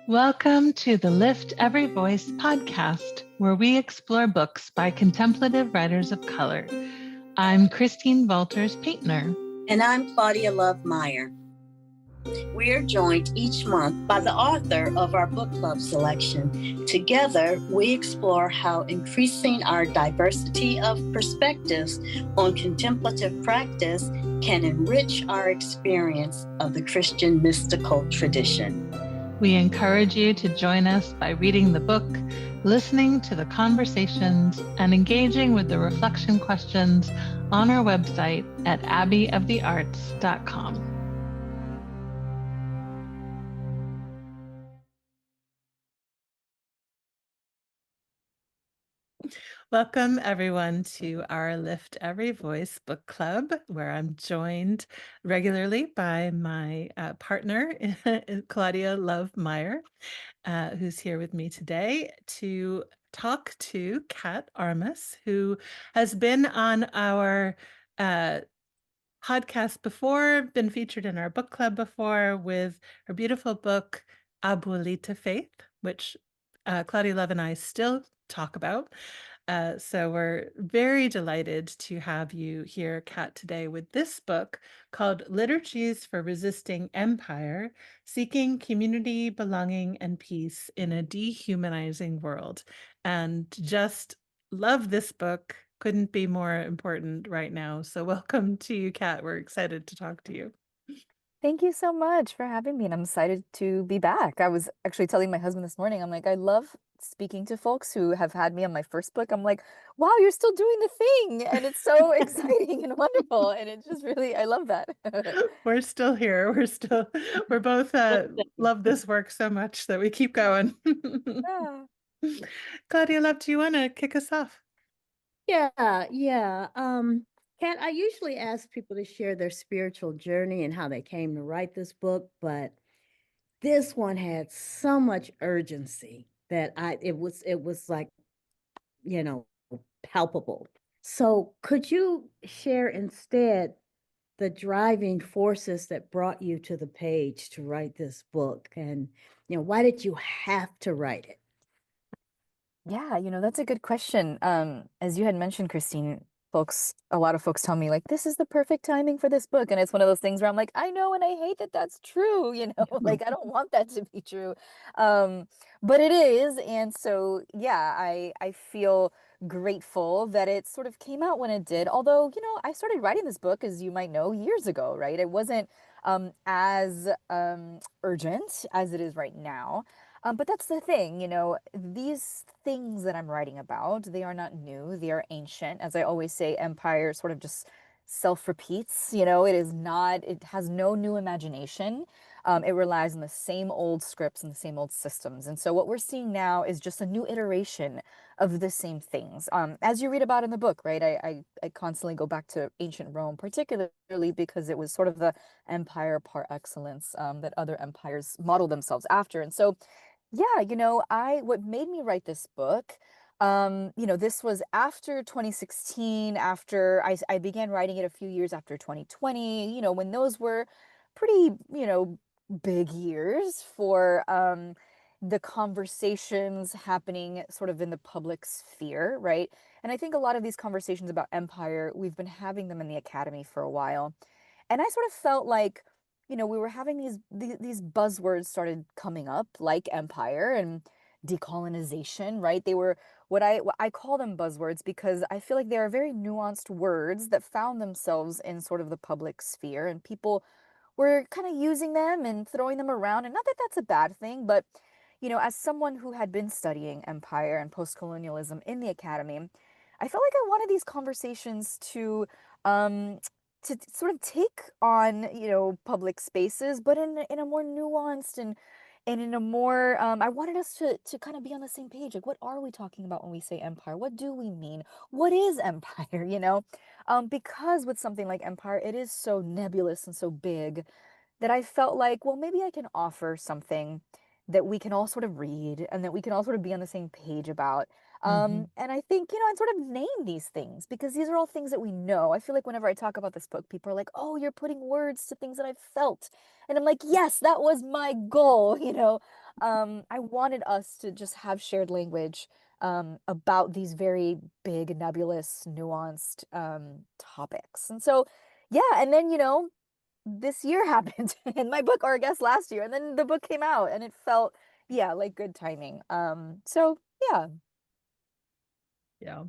Welcome to the Lift Every Voice podcast, where we explore books by contemplative writers of color. I'm Christine Valters Paintner. And I'm Claudia Love Mair. We are joined each month by the author of our book club selection. Together, we explore how increasing our diversity of perspectives on contemplative practice can enrich our experience of the Christian mystical tradition. We encourage you to join us by reading the book, listening to the conversations, and engaging with the reflection questions on our website at abbeyofthearts.com. Welcome, everyone, to our Lift Every Voice book club, where I'm joined regularly by my partner, Claudia Love Mair, who's here with me today to talk to Kat Armas, who has been on our podcast before, been featured in our book club before with her beautiful book, Abuelita Faith, which Claudia Love and I still talk about. So we're very delighted to have you here, Kat, today with this book called Liturgies for Resisting Empire, Seeking Community, Belonging, and Peace in a Dehumanizing World. And just love this book. Couldn't be more important right now. So welcome to you, Kat. We're excited to talk to you. Thank you so much for having me, and I'm excited to be back. I was actually telling my husband this morning, I'm like, I love speaking to folks who have had me on my first book. I'm like, wow, you're still doing the thing, and it's so exciting and wonderful, and it just really, I love that. We're still here. We're both love this work so much that we keep going. Yeah. Claudia Love, do you want to kick us off? Yeah. Kat, I usually ask people to share their spiritual journey and how they came to write this book, but this one had so much urgency that it was like, palpable. So could you share instead the driving forces that brought you to the page to write this book? And, why did you have to write it? Yeah, that's a good question. As you had mentioned, Christine, a lot of folks tell me like, this is the perfect timing for this book. And it's one of those things where I'm like, I know, and I hate that that's true, like I don't want that to be true. But it is. And so, yeah, I feel grateful that it sort of came out when it did. Although, I started writing this book, as you might know, years ago, right? It wasn't as urgent as it is right now. But that's the thing, these things that I'm writing about, they are not new, they are ancient. As I always say, empire sort of just self-repeats, it has no new imagination. It relies on the same old scripts and the same old systems. And so what we're seeing now is just a new iteration of the same things. As you read about in the book, right? I constantly go back to ancient Rome, particularly because it was sort of the empire par excellence that other empires modeled themselves after. And so yeah, what made me write this book, this was after 2016, after I began writing it a few years after 2020, when those were pretty, big years for the conversations happening sort of in the public sphere, right? And I think a lot of these conversations about empire, we've been having them in the academy for a while. And I sort of felt like, we were having these buzzwords started coming up, like empire and decolonization, right? They were what I call them buzzwords because I feel like they are very nuanced words that found themselves in sort of the public sphere, and people were kind of using them and throwing them around. And not that that's a bad thing, but as someone who had been studying empire and post-colonialism in the academy, I felt like I wanted these conversations um, to sort of take on, public spaces, but in a more nuanced and in a more, I wanted us to kind of be on the same page. Like, what are we talking about when we say empire? What do we mean? What is empire, Because with something like empire, it is so nebulous and so big that I felt like, well, maybe I can offer something that we can all sort of read and that we can all sort of be on the same page about. And I think, I'd sort of name these things because these are all things that we know. I feel like whenever I talk about this book, people are like, oh, you're putting words to things that I've felt. And I'm like, yes, that was my goal, I wanted us to just have shared language about these very big, nebulous, nuanced topics. And so, yeah, and then, this year happened in my book, or I guess last year, and then the book came out and it felt, yeah, like good timing. So yeah. Yeah.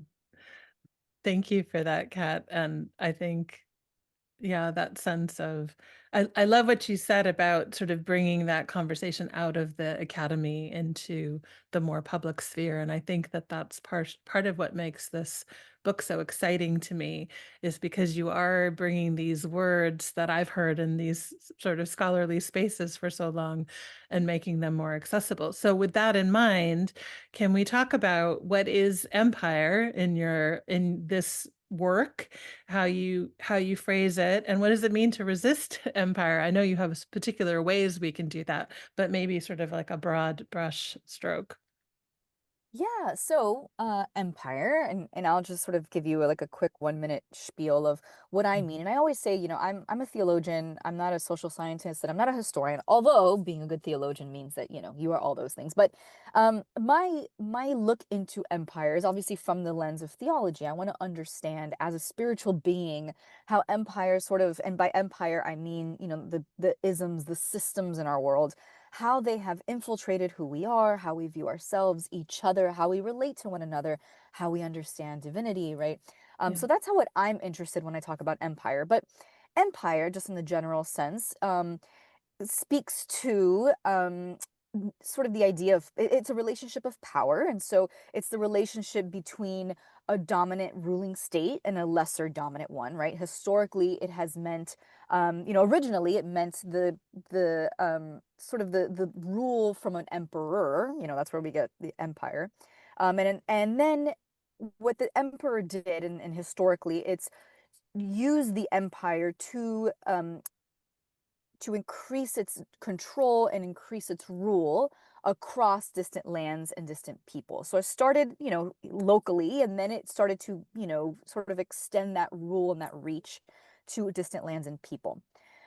Thank you for that, Kat. And I think, yeah, that sense of, I love what you said about sort of bringing that conversation out of the academy into the more public sphere. And I think that that's part of what makes this book so exciting to me, is because you are bringing these words that I've heard in these sort of scholarly spaces for so long and making them more accessible. So with that in mind, can we talk about what is empire in this work, how you phrase it, and what does it mean to resist empire? I know you have particular ways we can do that, but maybe sort of like a broad brush stroke. Yeah, so empire, and I'll just sort of give you like a quick 1 minute spiel of what I mean. Mhm. And I always say, I'm a theologian, I'm not a social scientist, and I'm not a historian, although being a good theologian means that, you are all those things. But my look into empire is obviously from the lens of theology. I want to understand as a spiritual being how empire sort of, and by empire I mean, the isms, the systems in our world, how they have infiltrated who we are, how we view ourselves, each other, how we relate to one another, how we understand divinity, right? Yeah, So that's how what I'm interested when I talk about empire. But empire, just in the general sense, speaks to sort of the idea of it's a relationship of power. And so it's the relationship between a dominant ruling state and a lesser dominant one, right? Historically, it has meant, originally it meant the sort of the rule from an emperor. That's where we get the empire. And then what the emperor did, and historically, it's used the empire to increase its control and increase its rule across distant lands and distant people. So it started, locally, and then it started to, sort of extend that rule and that reach to distant lands and people.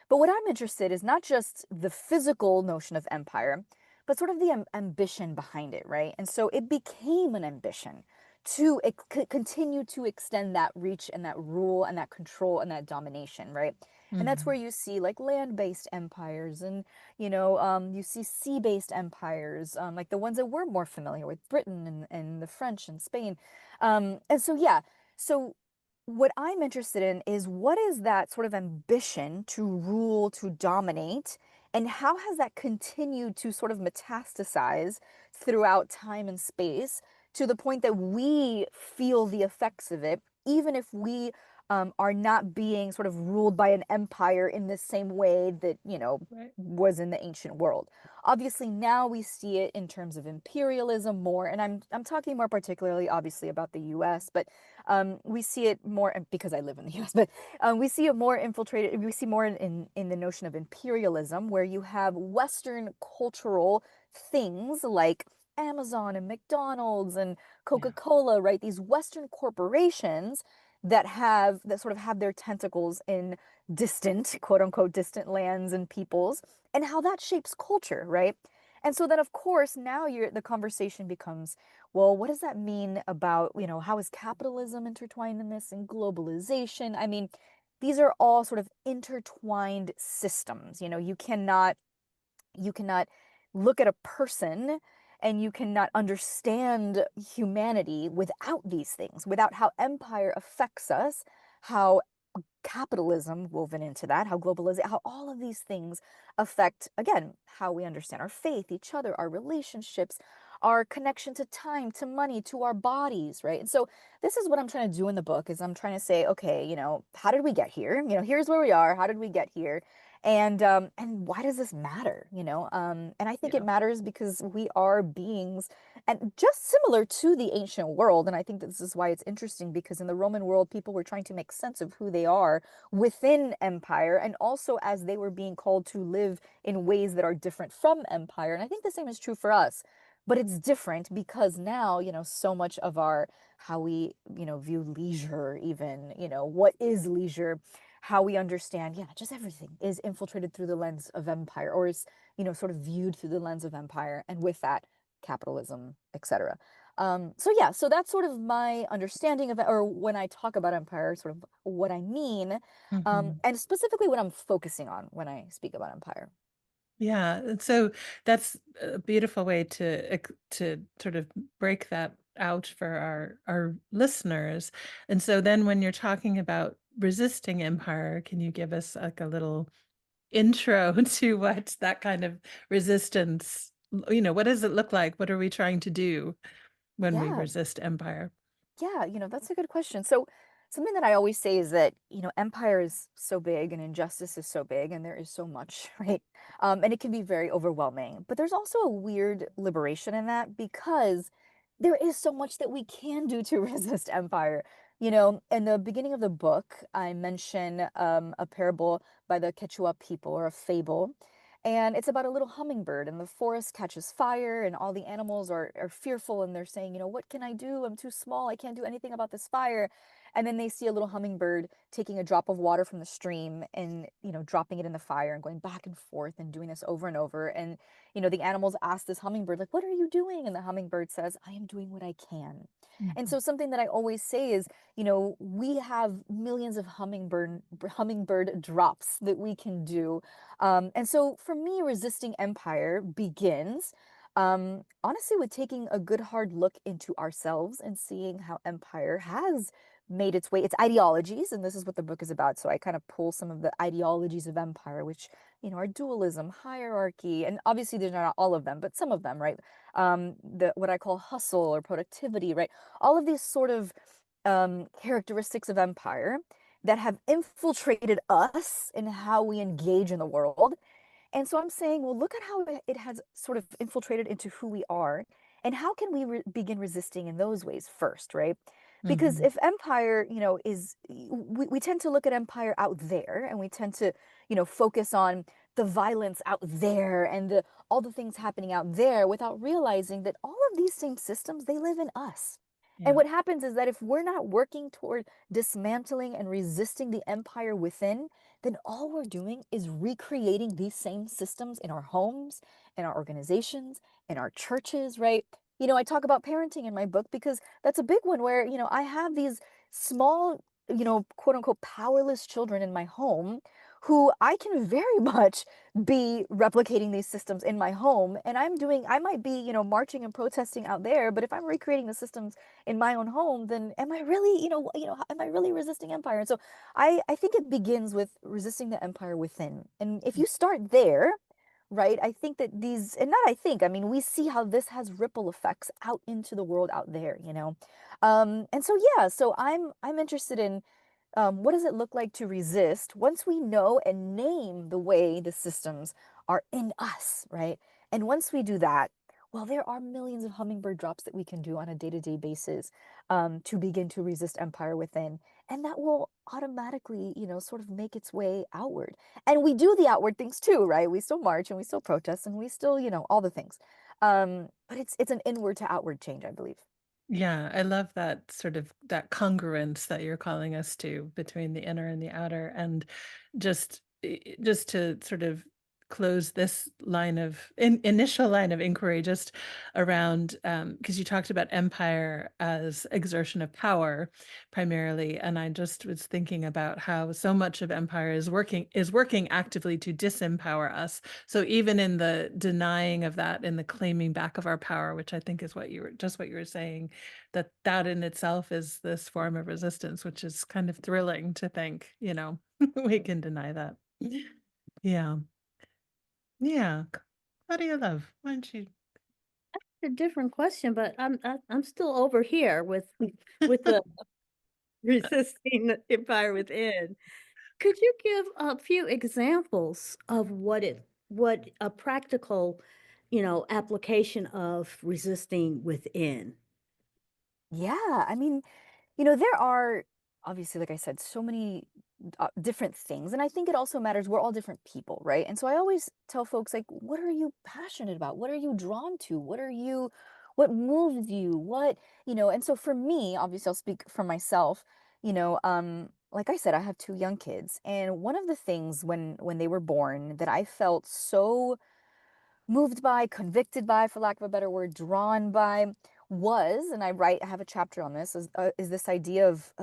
But what I'm interested is not just the physical notion of empire, but sort of the ambition behind it, right? And so it became an ambition to continue to extend that reach and that rule and that control and that domination, right? And that's where mhm, you see like land-based empires, and you see sea-based empires, like the ones that we're more familiar with, Britain and the French and Spain. And so yeah, so what I'm interested in is what is that sort of ambition to rule, to dominate, and how has that continued to sort of metastasize throughout time and space to the point that we feel the effects of it, even if we are not being sort of ruled by an empire in the same way that, right. was in the ancient world. Obviously, now we see it in terms of imperialism more, and I'm talking more particularly, obviously, about the U.S., but we see it more because I live in the U.S., but we see it more infiltrated. We see more in the notion of imperialism, where you have Western cultural things like Amazon and McDonald's and Yeah, Coca-Cola, right? These Western corporations that sort of have their tentacles in distant, quote unquote, distant lands and peoples, and how that shapes culture, right? And so then, of course, now the conversation becomes, well, what does that mean about, how is capitalism intertwined in this, and globalization? I mean, these are all sort of intertwined systems. You cannot look at a person, and you cannot understand humanity without these things, without how empire affects us, how capitalism woven into that, how globalization, how all of these things affect, again, how we understand our faith, each other, our relationships, our connection to time, to money, to our bodies, right? And so this is what I'm trying to do in the book, is I'm trying to say, okay, how did we get here? Here's where we are. How did we get here? And why does this matter? And I think it yeah, matters because we are beings, and just similar to the ancient world. And I think this is why it's interesting, because in the Roman world, people were trying to make sense of who they are within empire, and also as they were being called to live in ways that are different from empire. And I think the same is true for us. But it's different because now, so much of our how we, view leisure, even, what is leisure, how we understand, yeah, just everything is infiltrated through the lens of empire, or is, sort of viewed through the lens of empire, and with that, capitalism, etc. So yeah, so that's sort of my understanding of it, or when I talk about empire, sort of what I mean, Mhm. and specifically what I'm focusing on when I speak about empire. Yeah, and so that's a beautiful way to sort of break that out for our listeners. And so then when you're talking about resisting empire, can you give us like a little intro to what that kind of resistance, what does it look like? What are we trying to do when we Yeah, resist empire? yeah, that's a good question. So, something that I always say is that, empire is so big and injustice is so big and there is so much, right? And it can be very overwhelming. But there's also a weird liberation in that, because there is so much that we can do to resist empire. In the beginning of the book, I mention a parable by the Quechua people, or a fable. And it's about a little hummingbird, and the forest catches fire, and all the animals are fearful, and they're saying, what can I do? I'm too small. I can't do anything about this fire. And then they see a little hummingbird taking a drop of water from the stream and, dropping it in the fire and going back and forth and doing this over and over. And, the animals ask this hummingbird, like, what are you doing? And the hummingbird says, I am doing what I can. And Mhm. so something that I always say is, we have millions of hummingbird drops that we can do, and so for me, resisting empire begins, honestly, with taking a good hard look into ourselves and seeing how empire has made its way, its ideologies, and this is what the book is about. So I kind of pull some of the ideologies of empire, which, are dualism, hierarchy, and obviously there's not all of them, but some of them, right? The what I call hustle or productivity, right? All of these sort of characteristics of empire that have infiltrated us in how we engage in the world. And so I'm saying, well, look at how it has sort of infiltrated into who we are. And how can we begin resisting in those ways first, right? Because Mhm. if empire, we tend to look at empire out there, and we tend to, focus on the violence out there and all the things happening out there, without realizing that all of these same systems, they live in us. And Yeah. what happens is that if we're not working toward dismantling and resisting the empire within, then all we're doing is recreating these same systems in our homes, in our organizations, in our churches, right? I talk about parenting in my book because that's a big one where, I have these small, quote unquote, powerless children in my home who I can very much be replicating these systems in my home. And I might be, marching and protesting out there, but if I'm recreating the systems in my own home, then am I really, am I really resisting empire? And so I think it begins with resisting the empire within. And if you start there, right, I think that these, and not I think, I mean, we see how this has ripple effects out into the world out there, and so yeah, so I'm interested in, what does it look like to resist once we know and name the way the systems are in us, right? And once we do that, well, there are millions of hummingbird drops that we can do on a day-to-day basis, to begin to resist empire within. And that will automatically, sort of make its way outward. And we do the outward things too, right? We still march and we still protest and we still, all the things. But it's an inward to outward change, I believe. Yeah, I love that sort of that congruence that you're calling us to between the inner and the outer, and just to sort of close this initial line of inquiry, just around, because you talked about empire as exertion of power primarily, and I just was thinking about how so much of empire is working actively to disempower us. So even in the denying of that, in the claiming back of our power, which I think is what you were saying, that in itself is this form of resistance, which is kind of thrilling to think, we can deny that. Yeah. Yeah. Claudia Love, why don't you? A different question, but I'm still over here with the resisting the empire within. Could you give a few examples of what a practical, application of resisting within? Yeah, I mean, there are obviously, like I said, so many different things. And I think it also matters. We're all different people, right? And so I always tell folks, like, what are you passionate about? What are you drawn to? What moves you? And so for me, obviously, I'll speak for myself, you know, um, like I said, I have two young kids, and one of the things when they were born that I felt so moved by, convicted by, for lack of a better word, drawn by, was, and I have a chapter on this, is this idea of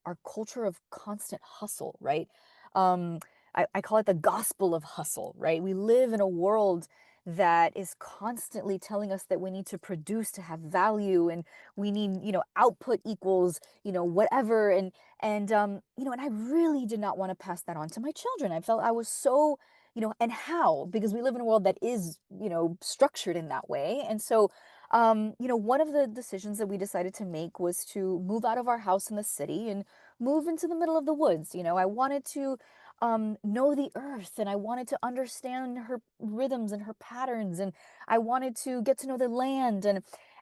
our culture of constant hustle, right? Um, I call it the gospel of hustle, right? We live in a world that is constantly telling us that we need to produce to have value, and we need, output equals, whatever, and I really did not want to pass that on to my children. I felt I was so, and how, because we live in a world that is, structured in that way. And so, one of the decisions that we decided to make was to move out of our house in the city and move into the middle of the woods. I wanted to know the earth, and I wanted to understand her rhythms and her patterns, and I wanted to get to know the land.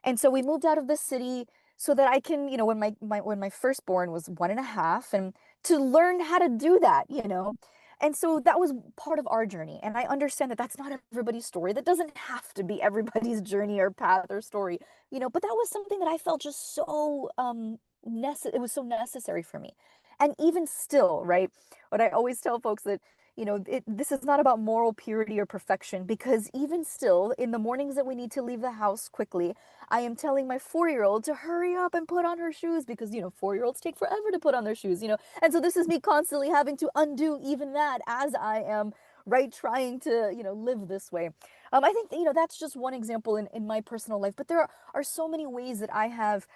And so we moved out of the city so that I can, when my firstborn was 1.5, and to learn how to do that, and so that was part of our journey. And I understand that that's not everybody's story. That doesn't have to be everybody's journey or path or story, but that was something that I felt just so it was so necessary for me. And even still, right? What I always tell folks that, this is not about moral purity or perfection, because even still, in the mornings that we need to leave the house quickly, I am telling my 4-year-old to hurry up and put on her shoes, because, 4-year-olds take forever to put on their shoes, and so this is me constantly having to undo even that as I am, right, trying to, live this way. I think, that's just one example in my personal life, but there are so many ways that I have,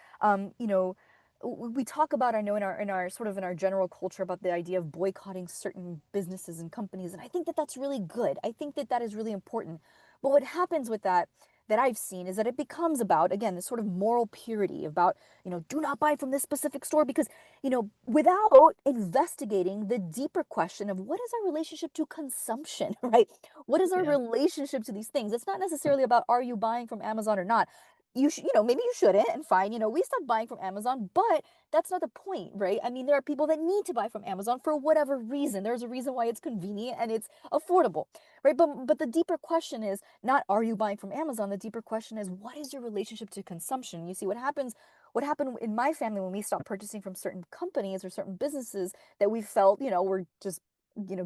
we talk about, I know, in our sort of in our general culture, about the idea of boycotting certain businesses and companies, and I think that that's really good. I think that that is really important. But what happens with that I've seen is that it becomes about, again, this sort of moral purity about, do not buy from this specific store, because, without investigating the deeper question of what is our relationship to consumption, right? What is our Yeah. relationship to these things? It's not necessarily about, are you buying from Amazon or not? You should, maybe you shouldn't, and fine, we stopped buying from Amazon, but that's not the point, right? I mean, there are people that need to buy from Amazon for whatever reason. There's a reason why it's convenient and it's affordable, right? But the deeper question is not, are you buying from Amazon? The deeper question is, what is your relationship to consumption? You see, what happened in my family when we stopped purchasing from certain companies or certain businesses that we felt, were just,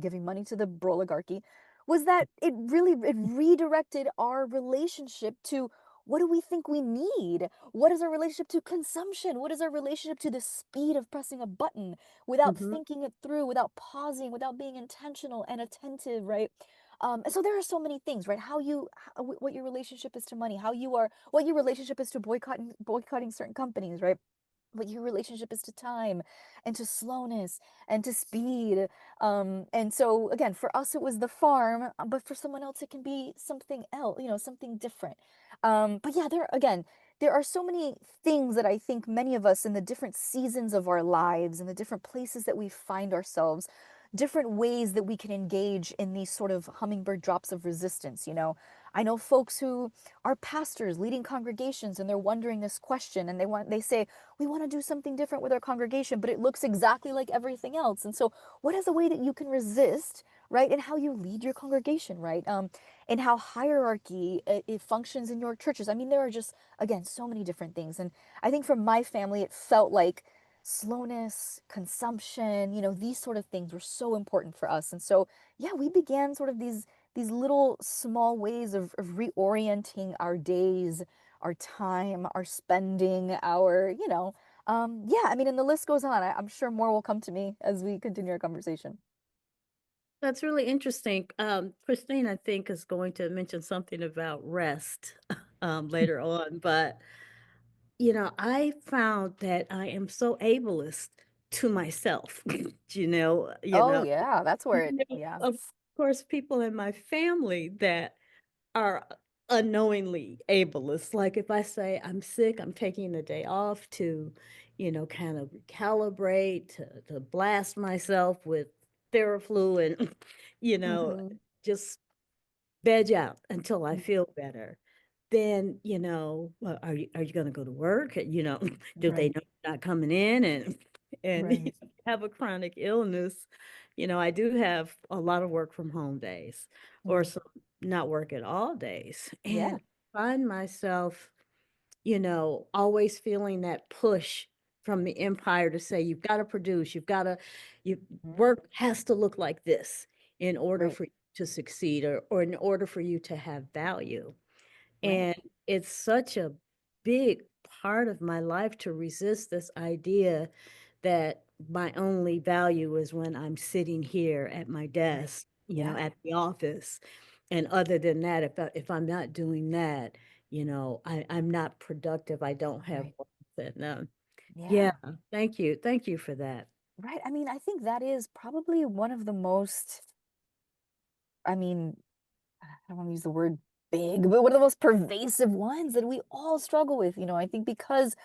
giving money to the oligarchy, was that it redirected our relationship to, what do we think we need? What is our relationship to consumption? What is our relationship to the speed of pressing a button without Mhm. thinking it through, without pausing, without being intentional and attentive, right? And so there are so many things, right? What your relationship is to money, what your relationship is to boycotting certain companies, right? What your relationship is to time and to slowness and to speed. And so again, for us it was the farm, but for someone else it can be something else, something different. But yeah, there are so many things that I think many of us, in the different seasons of our lives and the different places that we find ourselves, different ways that we can engage in these sort of hummingbird drops of resistance. I know folks who are pastors leading congregations, and they're wondering this question, and they say, we want to do something different with our congregation, but it looks exactly like everything else. And so what is a way that you can resist, right, in how you lead your congregation, right? And how hierarchy, it functions in your churches. I mean, there are just, again, so many different things. And I think for my family, it felt like slowness, consumption, these sort of things were so important for us. And so, yeah, we began sort of these little small ways of reorienting our days, our time, our spending, yeah, I mean, and the list goes on. I'm sure more will come to me as we continue our conversation. That's really interesting. Christine, I think, is going to mention something about rest later on, but I found that I am so ableist to myself. you know, you Oh know, yeah, that's where it, yeah. of course, people in my family that are unknowingly ableist. Like if I say I'm sick, I'm taking the day off to, kind of recalibrate, to blast myself with Theraflu and, you know, Hmm. just veg out until I feel better. Then, well, are you gonna go to work? Do they Right, know you're not coming in? And right. have a chronic illness. I do have a lot of work from home days, or Hmm. some not work at all days. Yeah. And find myself, always feeling that push from the empire to say, you've got to produce, your Mhm. work has to look like this in order Right, for you to succeed, or in order for you to have value. right, And it's such a big part of my life to resist this idea that my only value is when I'm sitting here at my right. desk, Yeah, at the office. And other than that, if I'm not doing that, I'm not productive. I don't have right. work. And yeah, Yeah, thank you. Thank you for that. right. I mean, I think that is probably one of the most, I mean, I don't want to use the word big, but one of the most pervasive ones that we all struggle with. I think because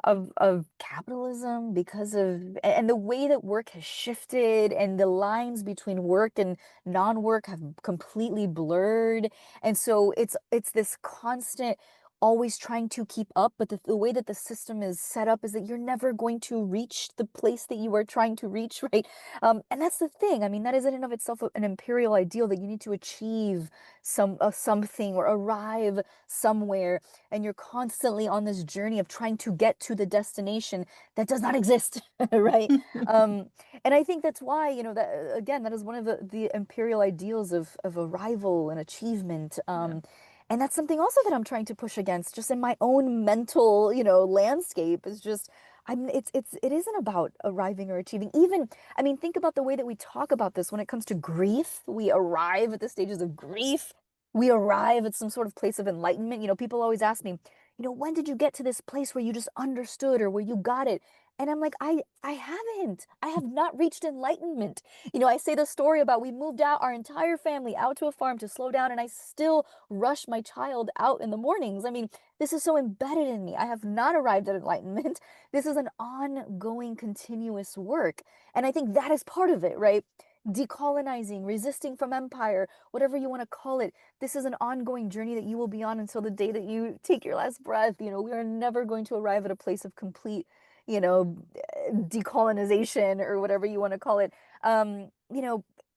of capitalism, because of and the way that work has shifted, and the lines between work and non-work have completely blurred. And so it's this constant always trying to keep up, but the way that the system is set up is that you're never going to reach the place that you are trying to reach, right? And that's the thing. I mean, that is in and of itself an imperial ideal, that you need to achieve something or arrive somewhere, and you're constantly on this journey of trying to get to the destination that does not exist. Right? um and I think that's why, that again, that is one of the imperial ideals of arrival and achievement. Yeah. And that's something also that I'm trying to push against, just in my own mental, landscape. Is just, it isn't about arriving or achieving. Even, I mean, think about the way that we talk about this when it comes to grief. We arrive at the stages of grief, we arrive at some sort of place of enlightenment. People always ask me, when did you get to this place where you just understood, or where you got it? And I'm like, I haven't. I have not reached enlightenment. I say the story about, we moved out, our entire family out to a farm to slow down, and I still rush my child out in the mornings. I mean, this is so embedded in me. I have not arrived at enlightenment. This is an ongoing, continuous work. And I think that is part of it, right? Decolonizing, resisting from empire, whatever you want to call it. This is an ongoing journey that you will be on until the day that you take your last breath. We are never going to arrive at a place of complete, decolonization, or whatever you want to call it. And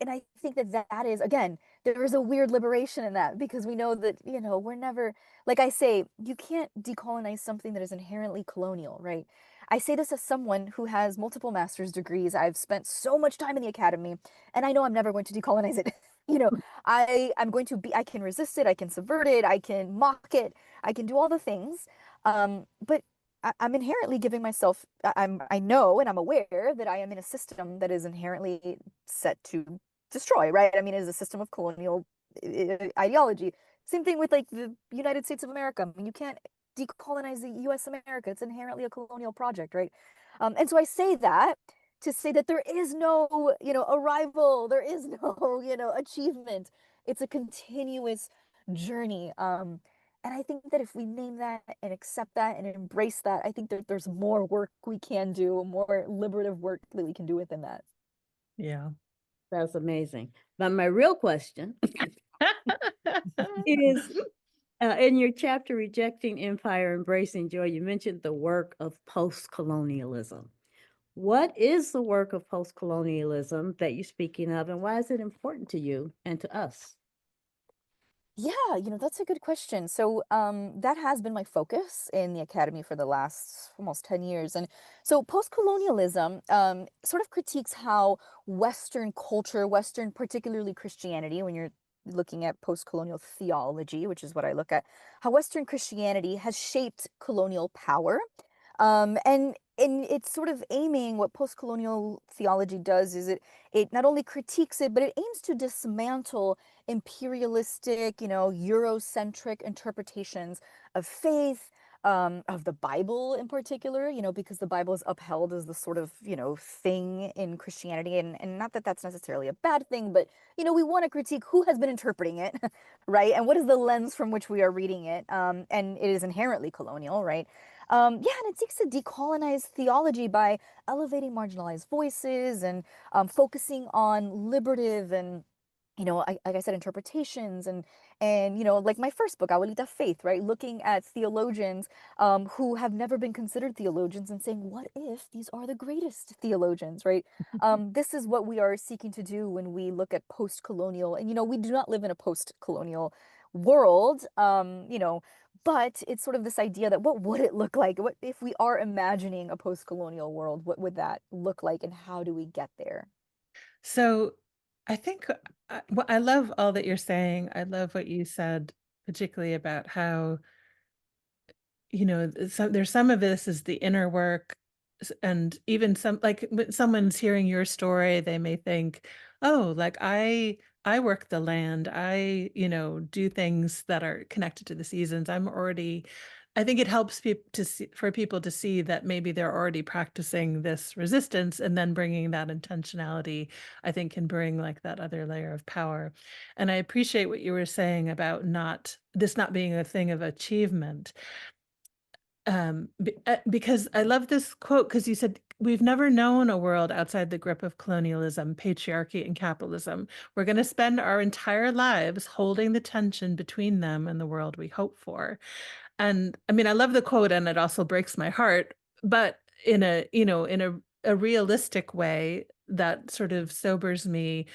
I think that that is, again, there is a weird liberation in that, because we know that, we're never, like I say, you can't decolonize something that is inherently colonial, right? I say this as someone who has multiple master's degrees. I've spent so much time in the academy, and I know I'm never going to decolonize it. you know, I'm going to be, I can resist it, I can subvert it, I can mock it, I can do all the things. But I'm inherently giving myself, I know and I'm aware that I am in a system that is inherently set to destroy, right? I mean, it is a system of colonial ideology. Same thing with, like, the United States of America. I mean, you can't decolonize the US America. It's inherently a colonial project, right? And so I say that to say that there is no, arrival, there is no, achievement. It's a continuous journey. And I think that if we name that and accept that and embrace that, I think that there's more work we can do, more liberative work that we can do within that. Yeah. That's amazing. But my real question is, in your chapter, Rejecting Empire, Embracing Joy, you mentioned the work of post-colonialism. What is the work of post-colonialism that you're speaking of, and why is it important to you and to us? Yeah, that's a good question. So, that has been my focus in the academy for the last almost 10 years. And so, post-colonialism sort of critiques how Western culture, Western, particularly Christianity, when you're looking at post-colonial theology, which is what I look at, how Western Christianity has shaped colonial power. And it's sort of aiming, what post-colonial theology does is it not only critiques it, but it aims to dismantle imperialistic, Eurocentric interpretations of faith, of the Bible in particular, because the Bible is upheld as the sort of, thing in Christianity. And not that that's necessarily a bad thing, but, we want to critique who has been interpreting it, right? And what is the lens from which we are reading it? And it is inherently colonial, right? Yeah, and it seeks to decolonize theology by elevating marginalized voices, and focusing on liberative and, like I said, interpretations, and like my first book, Abuelita Faith, right? Looking at theologians who have never been considered theologians, and saying, what if these are the greatest theologians, right? This is what we are seeking to do when we look at post-colonial, and we do not live in a post-colonial world, but it's sort of this idea that what would it look like? What if we are imagining a post-colonial world? What would that look like, and how do we get there? So I think I love all that you're saying. I love what you said, particularly about how, there's some of this is the inner work, and even some, like when someone's hearing your story, they may think, oh, like I work the land, I do things that are connected to the seasons. I think it helps people to see, for people to see that maybe they're already practicing this resistance, and then bringing that intentionality, I think, can bring like that other layer of power. And I appreciate what you were saying about not being a thing of achievement. Because I love this quote, because you said, "We've never known a world outside the grip of colonialism, patriarchy, and capitalism. We're going to spend our entire lives holding the tension between them and the world we hope for." And I mean, I love the quote, and it also breaks my heart, but in a realistic way that sort of sobers me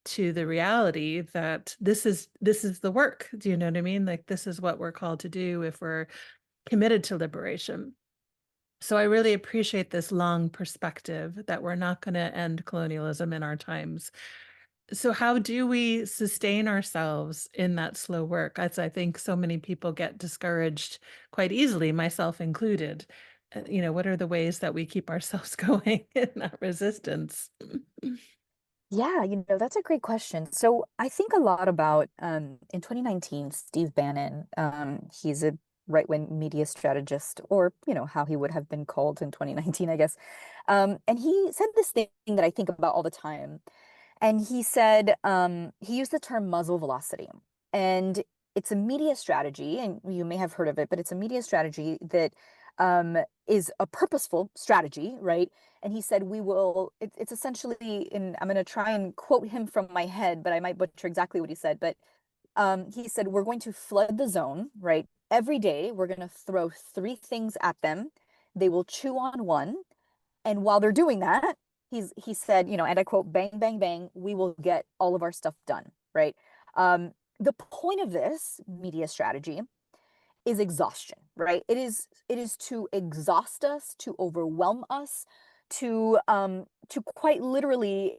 to the reality that this is the work. Do you know what I mean? Like, this is what we're called to do if we're committed to liberation. So I really appreciate this long perspective that we're not going to end colonialism in our times. So how do we sustain ourselves in that slow work? As I think so many people get discouraged quite easily, myself included. What are the ways that we keep ourselves going in that resistance? Yeah, that's a great question. So I think a lot about in 2019, Steve Bannon, he's a right-wing media strategist, or how he would have been called in 2019, I guess. And he said this thing that I think about all the time. And he said, he used the term muzzle velocity. And it's a media strategy, and you may have heard of it, but it's a media strategy that is a purposeful strategy, right? And he said, it's essentially, and I'm going to try and quote him from my head, but I might butcher exactly what he said. But he said, we're going to flood the zone, right? Every day, we're going to throw three things at them. They will chew on one. And while they're doing that, he said, and I quote, bang, bang, bang, we will get all of our stuff done, right? The point of this media strategy is exhaustion, right? It is to exhaust us, to overwhelm us, to quite literally,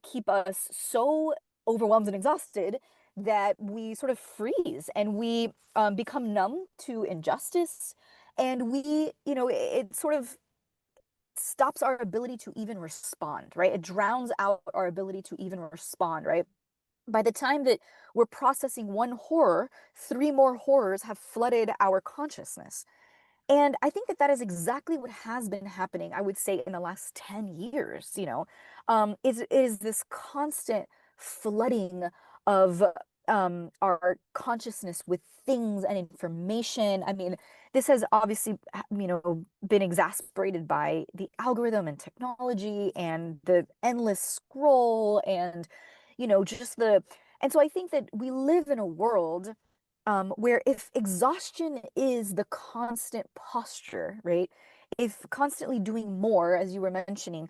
keep us so overwhelmed and exhausted that we sort of freeze, and we become numb to injustice, and it sort of stops our ability to even respond, right? It drowns out our ability to even respond, right? By the time that we're processing one horror, three more horrors have flooded our consciousness. And I think that that is exactly what has been happening, I would say, in the last 10 years, is this constant flooding of our consciousness with things and information. I mean, this has obviously, been exasperated by the algorithm and technology and the endless scroll and, just and so I think that we live in a world where if exhaustion is the constant posture, right? If constantly doing more, as you were mentioning,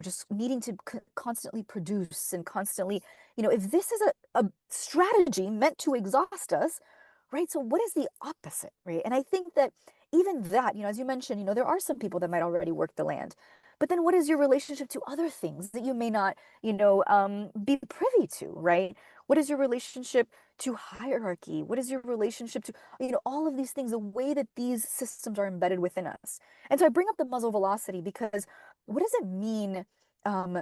just needing to constantly produce and constantly, if this is a strategy meant to exhaust us, right? So what is the opposite, right? And I think that even that, as you mentioned, there are some people that might already work the land. But then what is your relationship to other things that you may not, be privy to, right? What is your relationship to hierarchy? What is your relationship to, all of these things, the way that these systems are embedded within us? And so I bring up the muzzle velocity because what does it mean um,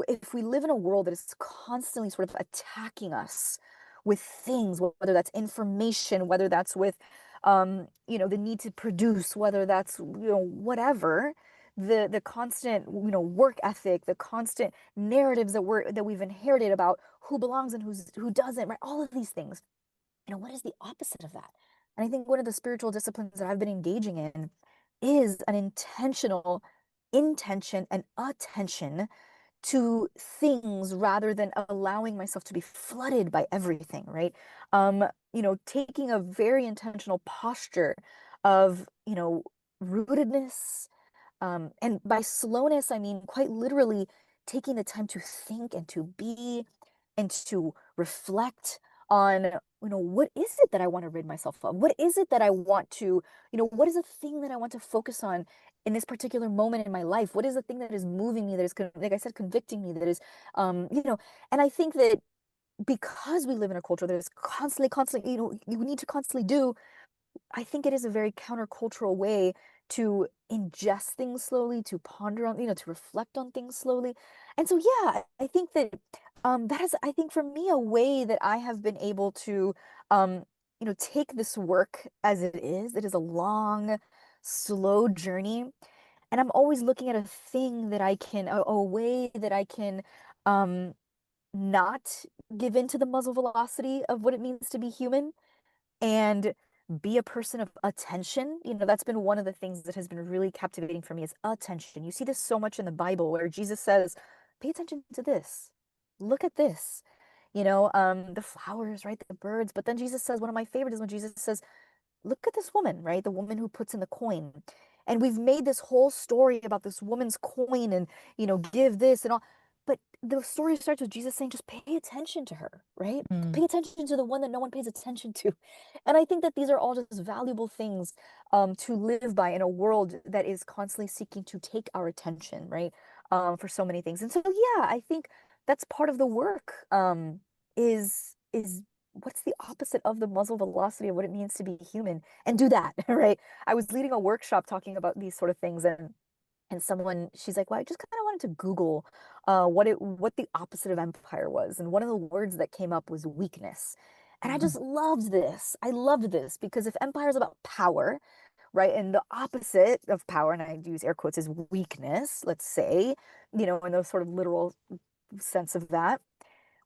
if we live in a world that is constantly sort of attacking us with things, whether that's information, whether that's with, the need to produce, whether that's, whatever, the constant, work ethic, the constant narratives that we've inherited about who belongs and who doesn't, right? All of these things. What is the opposite of that? And I think one of the spiritual disciplines that I've been engaging in is an intentional intention and attention to things rather than allowing myself to be flooded by everything, right? Taking a very intentional posture of, rootedness. And by slowness, I mean quite literally taking the time to think and to be and to reflect on, what is it that I want to rid myself of? What is it that I want to, what is the thing that I want to focus on in this particular moment in my life? What is the thing that is moving me, that is, like I said, convicting me, that is, and I think that because we live in a culture that is constantly, you need to constantly do, I think it is a very countercultural way to ingest things slowly, to ponder on, to reflect on things slowly. And so, yeah, I think that that is, I think for me, a way that I have been able to, take this work as it is. It is a long, slow journey. And I'm always looking at a thing that I can, a way that I can um, not give into the muzzle velocity of what it means to be human and be a person of attention. That's been one of the things that has been really captivating for me is attention. You see this so much in the Bible where Jesus says, pay attention to this. Look at this. The flowers, right? The birds. But then Jesus says, one of my favorites is when Jesus says, look at this woman, right? The woman who puts in the coin. And we've made this whole story about this woman's coin and, give this and all. But the story starts with Jesus saying, just pay attention to her, right? Mm. Pay attention to the one that no one pays attention to. And I think that these are all just valuable things to live by in a world that is constantly seeking to take our attention, right? For so many things. And so, yeah, I think that's part of the work is what's the opposite of the muzzle velocity of what it means to be human and do that, right? I was leading a workshop talking about these sort of things, and someone, she's like, well, I just kind of wanted to Google what the opposite of empire was. And one of the words that came up was weakness. And I just loved this. I loved this because if empire is about power, right, and the opposite of power, and I use air quotes, is weakness, let's say, in those sort of literal sense of that,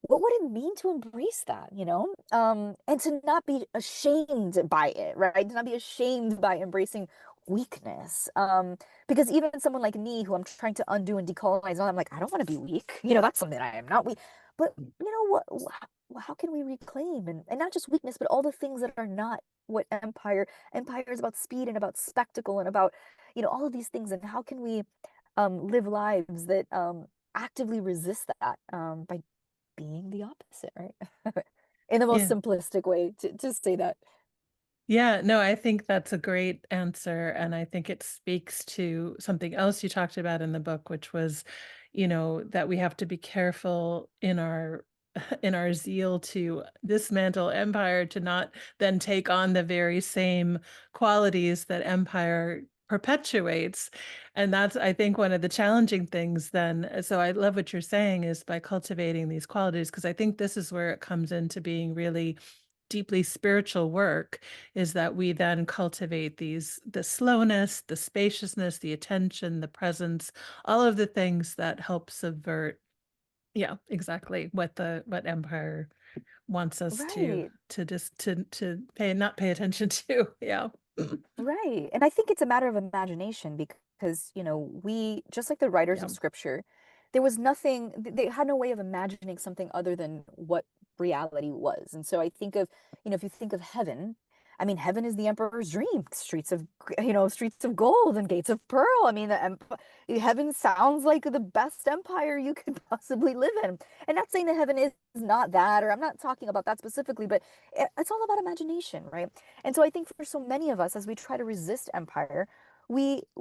what would it mean to embrace that, and to not be ashamed by it, right? To not be ashamed by embracing weakness. Because even someone like me, who I'm trying to undo and decolonize, I'm like, I don't want to be weak. That's something I am not weak. But you know what? How can we reclaim and not just weakness, but all the things that are not what empire is about, speed and about spectacle and about, all of these things. And how can we live lives that actively resist that by being the opposite, right? In the most Yeah. simplistic way to say that. Yeah, no, I think that's a great answer, and I think it speaks to something else you talked about in the book, which was, that we have to be careful in our in our zeal to dismantle empire to not then take on the very same qualities that empire perpetuates. And that's, I think, one of the challenging things then. So I love what you're saying is by cultivating these qualities, because I think this is where it comes into being really deeply spiritual work, is that we then cultivate the slowness, the spaciousness, the attention, the presence, all of the things that help subvert, yeah, exactly what empire wants us Right. to just to pay not pay attention to. Yeah. Right. And I think it's a matter of imagination because, we, just like the writers Yeah. of scripture, there was nothing, they had no way of imagining something other than what reality was. And so I think of, if you think of heaven, I mean, heaven is the emperor's dream, streets of gold and gates of pearl. I mean, heaven sounds like the best empire you could possibly live in. And not saying that heaven is not that, or I'm not talking about that specifically, but it's all about imagination, right? And so I think for so many of us, as we try to resist empire,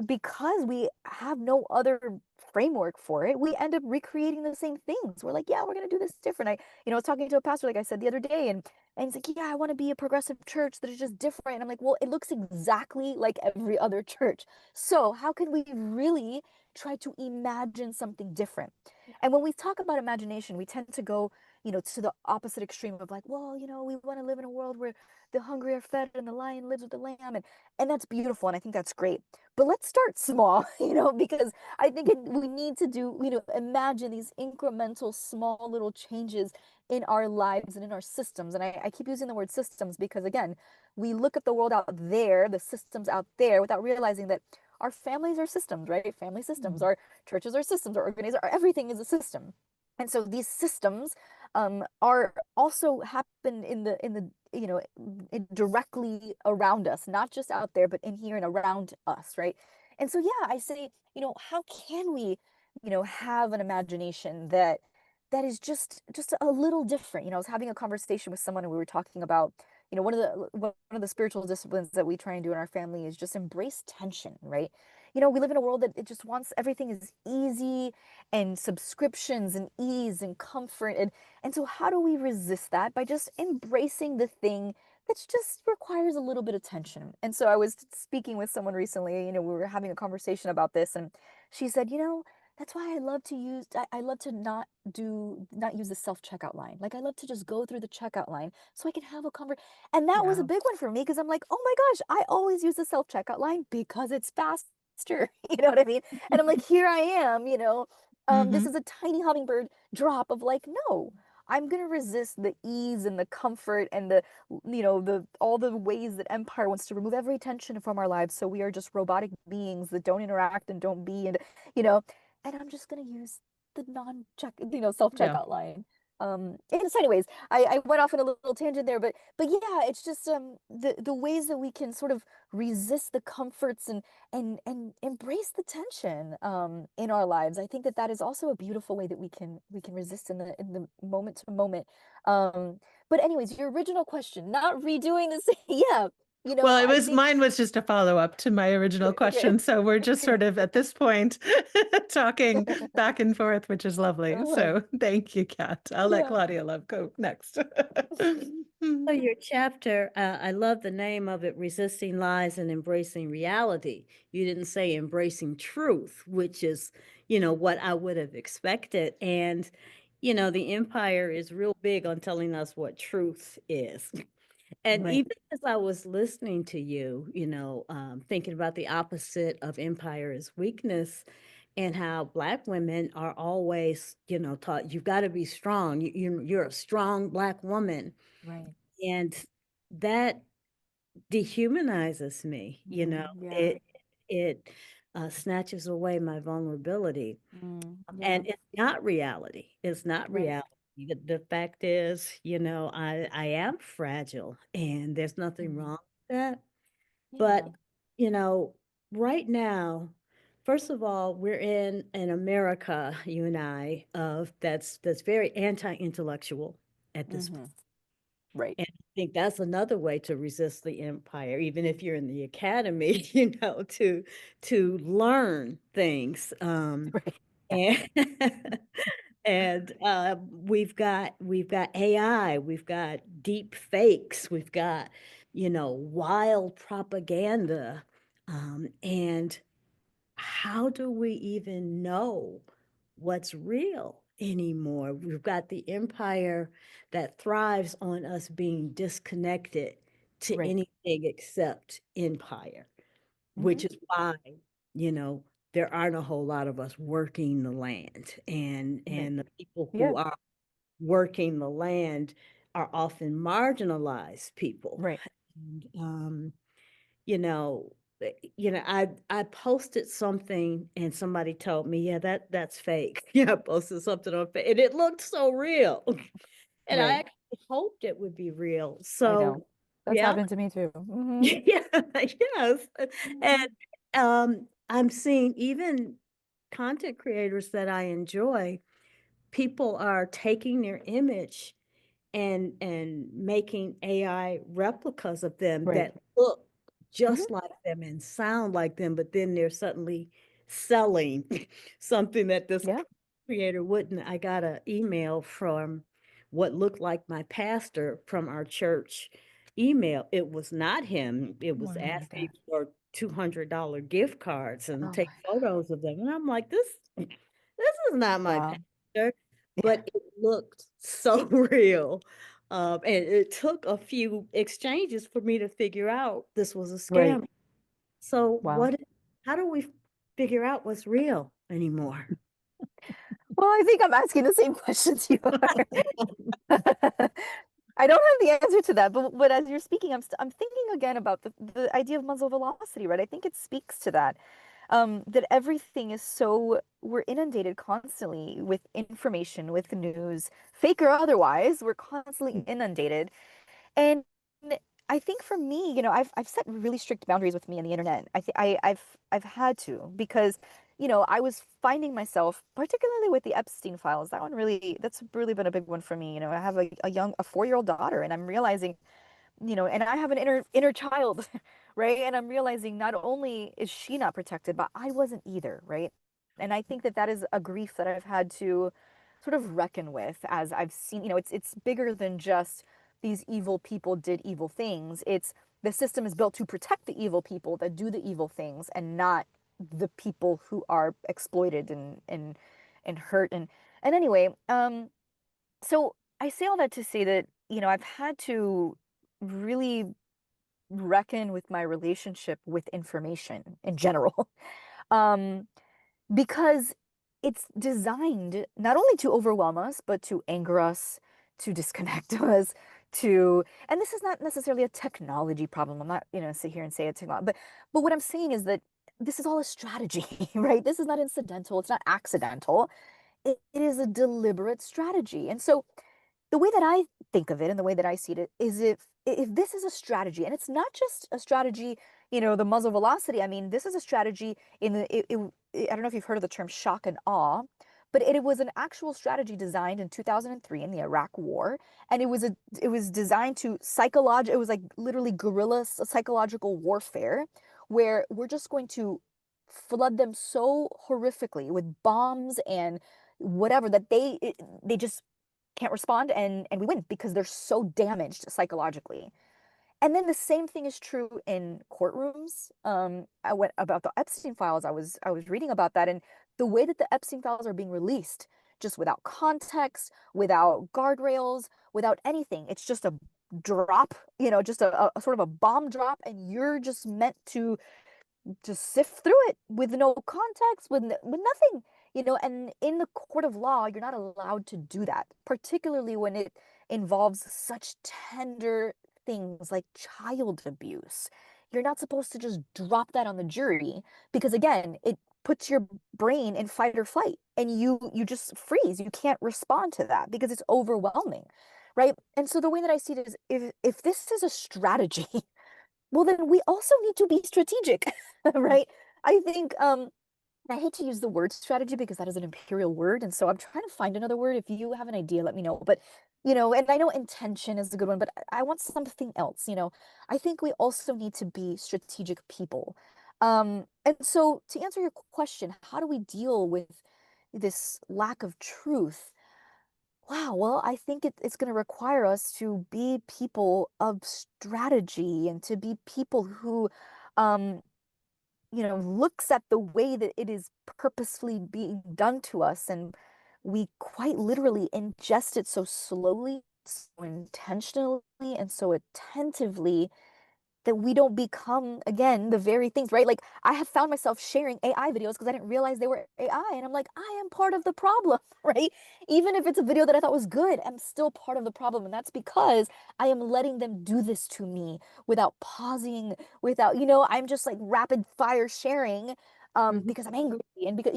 because we have no other framework for it, we end up recreating the same things. We're like, yeah, we're gonna do this different. I was talking to a pastor, like I said the other day, and he's like, yeah, I want to be a progressive church that is just different. And I'm like, well, it looks exactly like every other church. So how can we really try to imagine something different? And when we talk about imagination, we tend to go, to the opposite extreme of like, well, we want to live in a world where the hungry are fed and the lion lives with the lamb. And that's beautiful. And I think that's great. But let's start small, because I think we need to do, imagine these incremental, small little changes in our lives and in our systems. And I keep using the word systems because, again, we look at the world out there, the systems out there, without realizing that our families are systems, right? Family systems, our churches are systems, our organizations, everything is a system. And so these systems are also happen in the directly around us, not just out there, but in here and around us, right? And so, yeah, I say, how can we, have an imagination that that is just a little different. You know, I was having a conversation with someone and we were talking about, you know, one of the spiritual disciplines that we try and do in our family is just embrace tension, right? You know, we live in a world that it just wants everything is easy and subscriptions and ease and comfort, and so how do we resist that? By just embracing the thing that just requires a little bit of tension. And so I was speaking with someone recently, you know, we were having a conversation about this, and she said, you know, that's why I love to I love to not use the self-checkout line. Like I love to just go through the checkout line so I can have a conversation. And that was a Yeah. big one for me because I'm like, oh my gosh, I always use the self-checkout line because it's faster. You know what I mean? And I'm like, here I am, you know, this Hmm. is a tiny hummingbird drop of like, no, I'm gonna resist the ease and the comfort and the, you know, the all the ways that empire wants to remove every tension from our lives. So we are just robotic beings that don't interact and don't be, and you know, and I'm just gonna use the non-check, you know, Yeah. self-checkout line. And so anyways, I went off on a little tangent there, but yeah, it's just the ways that we can sort of resist the comforts and embrace the tension in our lives. I think that that is also a beautiful way that we can resist in the moment to moment. But anyways, your original question, not redoing this, yeah, you know, Well, it I was think mine was just a follow-up to my original okay, question. So we're just okay. sort of at this point talking back and forth, which is lovely. Uh-huh. So thank you, Kat. I'll let Yeah. Claudia Love go next. So your chapter, I love the name of it, Resisting Lies and Embracing Reality. You didn't say embracing truth, which is, what I would have expected. And, the empire is real big on telling us what truth is. And Right. even as I was listening to you, thinking about the opposite of empire is weakness and how Black women are always, taught you've got to be strong. You're a strong Black woman. Right. And that dehumanizes me, Yeah. it snatches away my vulnerability. Yeah. And it's not reality. It's not Right. reality. The fact is, I am fragile and there's nothing Mhm. wrong with that. But, Yeah. you know, right now, first of all, we're in an America, you and I, of that's very anti-intellectual at this point. Hmm. Right. And I think that's another way to resist the empire, even if you're in the academy, to learn things. Right. Yeah. And and we've got AI, we've got deep fakes, we've got, wild propaganda. And how do we even know what's real anymore? We've got the empire that thrives on us being disconnected to Right. anything except empire, Hmm. which is why, you know, there aren't a whole lot of us working the land. And Right. and the people Yeah. who are working the land are often marginalized people. Right. And you know, I posted something and somebody told me, yeah, that's fake. Yeah, I posted something on Facebook and it looked so real. And I Right. actually hoped it would be real. I know. So That's yeah, happened to me too. Hmm. yeah, yes. And Hmm. I'm seeing even content creators that I enjoy, people are taking their image and making AI replicas of them Right. that look Hmm. just like them and sound like them, but then they're suddenly selling something that this Yeah. creator wouldn't. I got an email from what looked like my pastor from our church email. It was not him. It was Oh my asking God. for $200 gift cards and Oh take my photos of them. And I'm like, this is not my God. pastor, Wow. but it looked so real. And it took a few exchanges for me to figure out this was a Right. scam. So Wow. how do we figure out what's real anymore? Well, I think I'm asking the same questions you are. I don't have the answer to that, but as you're speaking, I'm thinking again about the idea of muzzle velocity, right? I think it speaks to that. That everything is so we're inundated constantly with information, with news, fake or otherwise, we're constantly inundated. And I think for me, you know, I've set really strict boundaries with me on the internet. I think I've had to because I was finding myself, particularly with the Epstein files, that's really been a big one for me. I have a 4-year-old daughter, and I'm realizing, and I have an inner child, right? And I'm realizing not only is she not protected, but I wasn't either, right? And I think that that is a grief that I've had to sort of reckon with as I've seen, it's bigger than just these evil people did evil things. It's the system is built to protect the evil people that do the evil things and not the people who are exploited and hurt. And anyway, so I say all that to say that, I've had to really reckon with my relationship with information in general. Um, because it's designed not only to overwhelm us, but to anger us, to disconnect us, and this is not necessarily a technology problem. I'm not, sit here and say it's technology, but what I'm saying is that this is all a strategy, right? This is not incidental. It's not accidental. It is a deliberate strategy. And so the way that I think of it and the way that I see it is if this is a strategy, and it's not just a strategy, the muzzle velocity. I mean, this is a strategy in I don't know if you've heard of the term shock and awe, but it was an actual strategy designed in 2003 in the Iraq War, and it was designed to it was like literally guerrilla psychological warfare, where we're just going to flood them so horrifically with bombs and whatever that they just can't respond, and we win because they're so damaged psychologically. And then the same thing is true in courtrooms. I went about the Epstein files. I was reading about that, and the way that the Epstein files are being released, just without context, without guardrails, without anything. It's just a drop, just a sort of a bomb drop, and you're just meant to just sift through it with no context, with nothing, and in the court of law, you're not allowed to do that, particularly when it involves such tender things like child abuse. You're not supposed to just drop that on the jury because again, it puts your brain in fight or flight and you just freeze. You can't respond to that because it's overwhelming, right? And so the way that I see it is if this is a strategy, well, then we also need to be strategic, right? I think I hate to use the word strategy because that is an imperial word, and so I'm trying to find another word. If you have an idea, let me know. But and I know intention is a good one, but I want something else. I think we also need to be strategic people. And so to answer your question, how do we deal with this lack of truth? Wow, well, I think it's going to require us to be people of strategy and to be people who, um, looks at the way that it is purposefully being done to us, and we quite literally ingest it so slowly, so intentionally, and so attentively that we don't become again the very things, right? Like I have found myself sharing AI videos because I didn't realize they were AI, and I'm like, I am part of the problem, right? Even if it's a video that I thought was good, I'm still part of the problem, and that's because I am letting them do this to me without pausing, without, I'm just like rapid fire sharing Mhm. because I'm angry and because,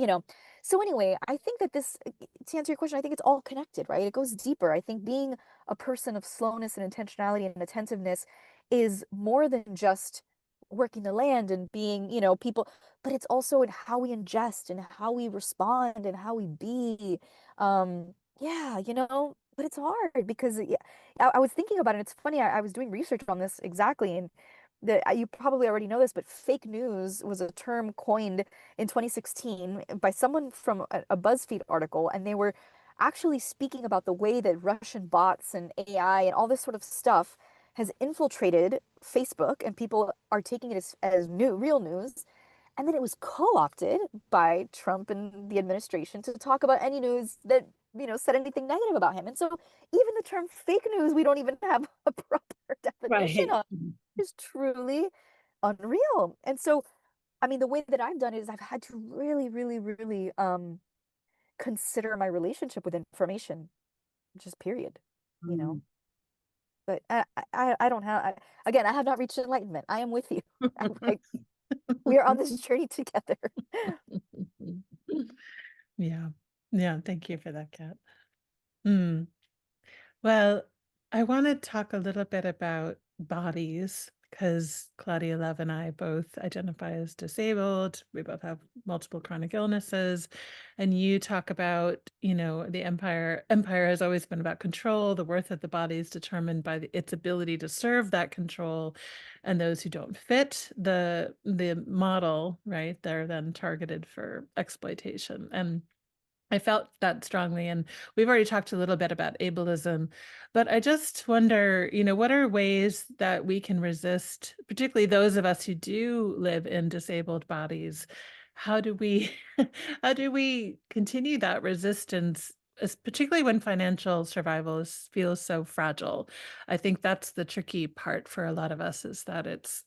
so anyway, I think that to answer your question, I think it's all connected, right? It goes deeper. I think being a person of slowness and intentionality and attentiveness is more than just working the land and being, people, but it's also in how we ingest and how we respond and how we be. Yeah, but it's hard because yeah, I was thinking about it. It's funny. I was doing research on this exactly, and you probably already know this, but fake news was a term coined in 2016 by someone from a BuzzFeed article, and they were actually speaking about the way that Russian bots and AI and all this sort of stuff has infiltrated Facebook, and people are taking it as real news. And then it was co-opted by Trump and the administration to talk about any news that, said anything negative about him. And so even the term fake news, we don't even have a proper definition Right. of, is truly unreal. And so, I mean, the way that I've done it is I've had to really, really, really consider my relationship with information, just period, you know. Mm. But I don't have, again, I have not reached enlightenment. I am with you. We are on this journey together. Yeah. Yeah, thank you for that, Kat. Mm. Well, I want to talk a little bit about bodies because Claudia Love and I both identify as disabled. We both have multiple chronic illnesses. And you talk about, the empire. Empire has always been about control. The worth of the body is determined by its ability to serve that control. And those who don't fit the model, right, they're then targeted for exploitation. And I felt that strongly, and we've already talked a little bit about ableism, but I just wonder, what are ways that we can resist, particularly those of us who do live in disabled bodies? How do we how do we continue that resistance, particularly when financial survival feels so fragile? I think that's the tricky part for a lot of us, is that it's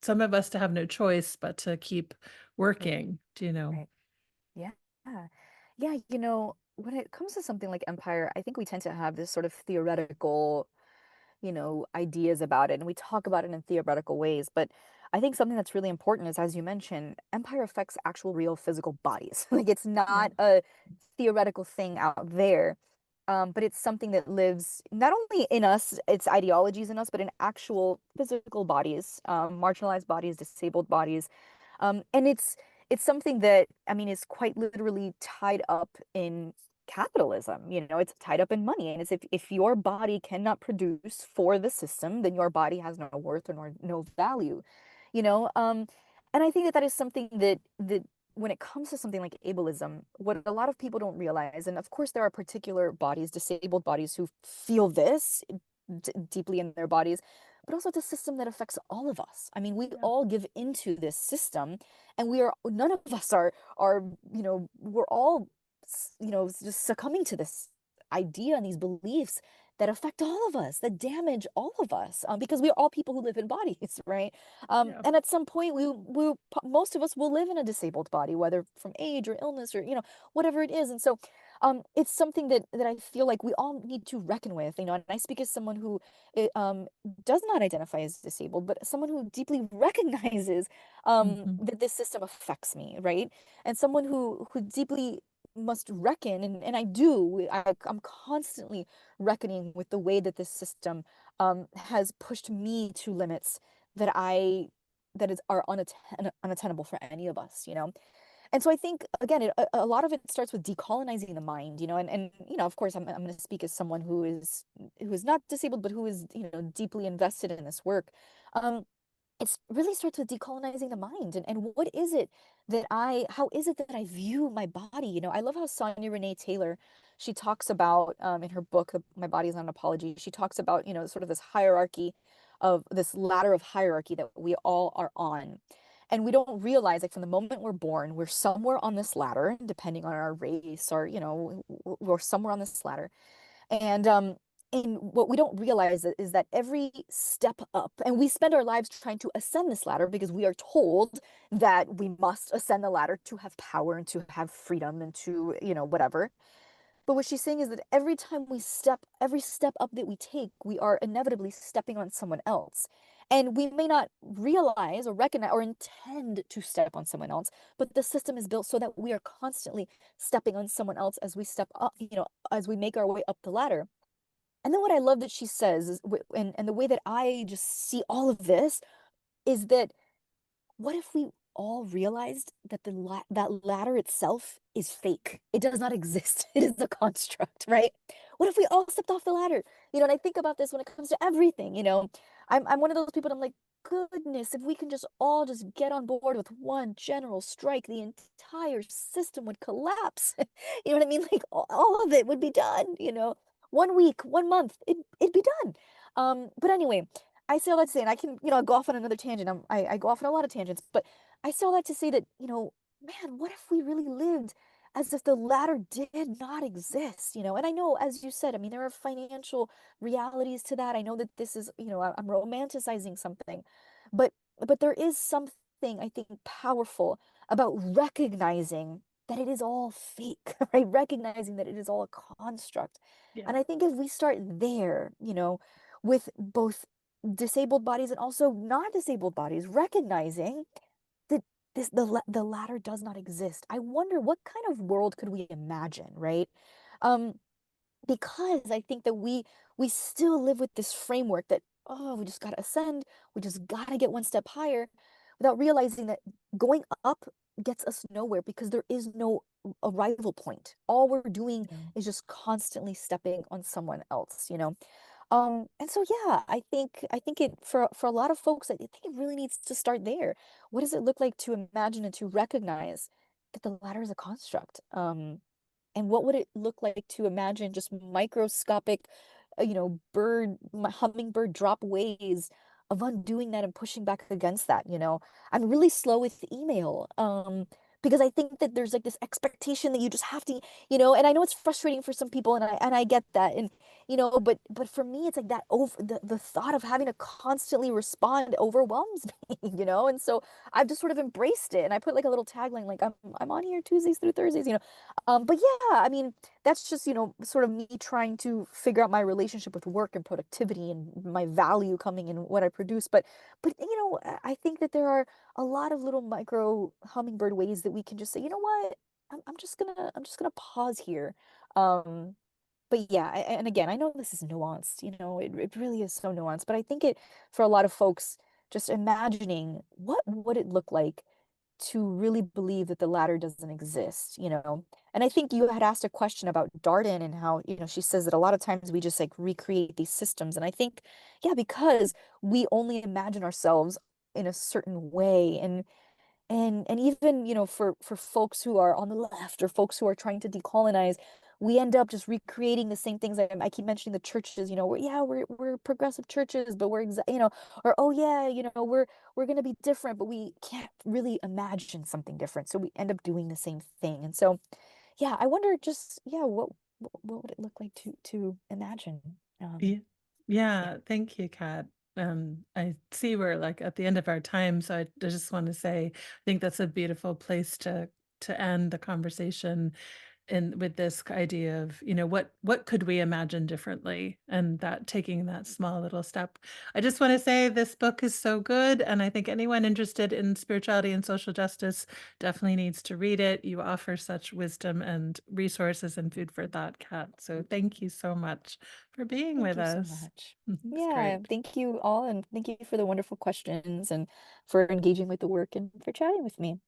some of us to have no choice but to keep Right. working, do you know? Right. Yeah. Yeah, when it comes to something like empire, I think we tend to have this sort of theoretical, ideas about it, and we talk about it in theoretical ways. But I think something that's really important is, as you mentioned, empire affects actual real physical bodies. Like, it's Yeah. not a theoretical thing out there, but it's something that lives not only in us, its ideologies in us, but in actual physical bodies, marginalized bodies, disabled bodies. And it's something that, I mean, is quite literally tied up in capitalism. It's tied up in money. And it's, if your body cannot produce for the system, then your body has no worth or no value. you know um and I think that that is something that when it comes to something like ableism, what a lot of people don't realize, and of course there are particular bodies, disabled bodies, who feel this deeply in their bodies, but also it's a system that affects all of us. I mean, we Yeah. all give into this system, and none of us are we're all just succumbing to this idea and these beliefs that affect all of us, that damage all of us, because we're all people who live in bodies, right? Yeah. And at some point, most of us will live in a disabled body, whether from age or illness or whatever it is. And so, it's something that I feel like we all need to reckon with. And I speak as someone who does not identify as disabled, but someone who deeply recognizes Mhm. that this system affects me, right? And someone who deeply must reckon, and I do. I'm constantly reckoning with the way that this system has pushed me to limits that are unattainable for any of us. And so I think, again, a lot of it starts with decolonizing the mind, and of course, I'm going to speak as someone who is not disabled, but who is deeply invested in this work. Um, it really starts with decolonizing the mind, and what is it how is it that I view my body? I love how Sonia Renee Taylor, she talks about, in her book My Body Is Not an Apology, she talks about sort of this hierarchy, of this ladder of hierarchy that we all are on. And we don't realize, like, from the moment we're born, we're somewhere on this ladder, depending on our race, or we're somewhere on this ladder. And what we don't realize is that every step up, and we spend our lives trying to ascend this ladder because we are told that we must ascend the ladder to have power and to have freedom and to, whatever. But what she's saying is that every step up that we take, we are inevitably stepping on someone else. And we may not realize or recognize or intend to step on someone else, but the system is built so that we are constantly stepping on someone else as we step up, as we make our way up the ladder. And then what I love that she says is, and the way that I just see all of this, is that, what if we all realized that that ladder itself is fake? It does not exist. It is a construct, right? What if we all stepped off the ladder? And I think about this when it comes to everything. I'm one of those people. I'm like, goodness, if we can just all just get on board with one general strike, the entire system would collapse. You know what I mean? Like, all of it would be done. 1 week, 1 month, it'd be done. But anyway, I say all that to say, and I can, go off on another tangent. I go off on a lot of tangents, but I say all that to say that, man, what if we really lived as if the latter did not exist? And I know, as you said, I mean, there are financial realities to that. I know that this is, I'm romanticizing something, but there is something, I think, powerful about recognizing that it is all fake, right? Recognizing that it is all a construct. Yeah. And I think if we start there, with both disabled bodies and also non-disabled bodies, recognizing that the latter does not exist. I wonder what kind of world could we imagine, right? Um, because I think that we still live with this framework that oh, we just gotta ascend, we just gotta get one step higher, without realizing that going up gets us nowhere because there is no arrival point. All we're doing Yeah. is just constantly stepping on someone else, you know? And so yeah, I think it for a lot of folks, I think it really needs to start there. What does it look like to imagine and to recognize that the ladder is a construct? And what would it look like to imagine just microscopic, hummingbird drop ways of undoing that and pushing back against that, you know? I'm really slow with email, because I think that there's like this expectation that you just have to, and I know it's frustrating for some people, and I get that, and but for me, it's like that over the thought of having to constantly respond overwhelms me, and so I've just sort of embraced it, and I put like a little tagline like I'm on here Tuesdays through Thursdays, but yeah, I mean, that's just, sort of me trying to figure out my relationship with work and productivity and my value coming in what I produce. But I think that there are a lot of little micro hummingbird ways that we can just say, you know what? I'm just gonna pause here. Um, but yeah, and again, I know this is nuanced, it really is so nuanced, but I think it for a lot of folks, just imagining what would it look like to really believe that the latter doesn't exist, And I think you had asked a question about Darden and how, she says that a lot of times we just like recreate these systems. And I think, yeah, because we only imagine ourselves in a certain way. And even, for folks who are on the left or folks who are trying to decolonize, we end up just recreating the same things. I keep mentioning the churches, we're progressive churches, but or oh yeah, we're gonna be different, but we can't really imagine something different. So we end up doing the same thing. And so, yeah, I wonder just, yeah, what would it look like to imagine? Ye Yeah. Yeah, thank you, Kat. I see we're, like, at the end of our time, so I just wanna say, I think that's a beautiful place to end the conversation and with this idea of, what could we imagine differently, and that taking that small little step. I just want to say this book is so good, and I think anyone interested in spirituality and social justice definitely needs to read it. You offer such wisdom and resources and food for thought, Kat. So thank you so much for being Thank with you so us. much. It's Yeah, great. thank you all, and thank you for the wonderful questions and for engaging with the work and for chatting with me.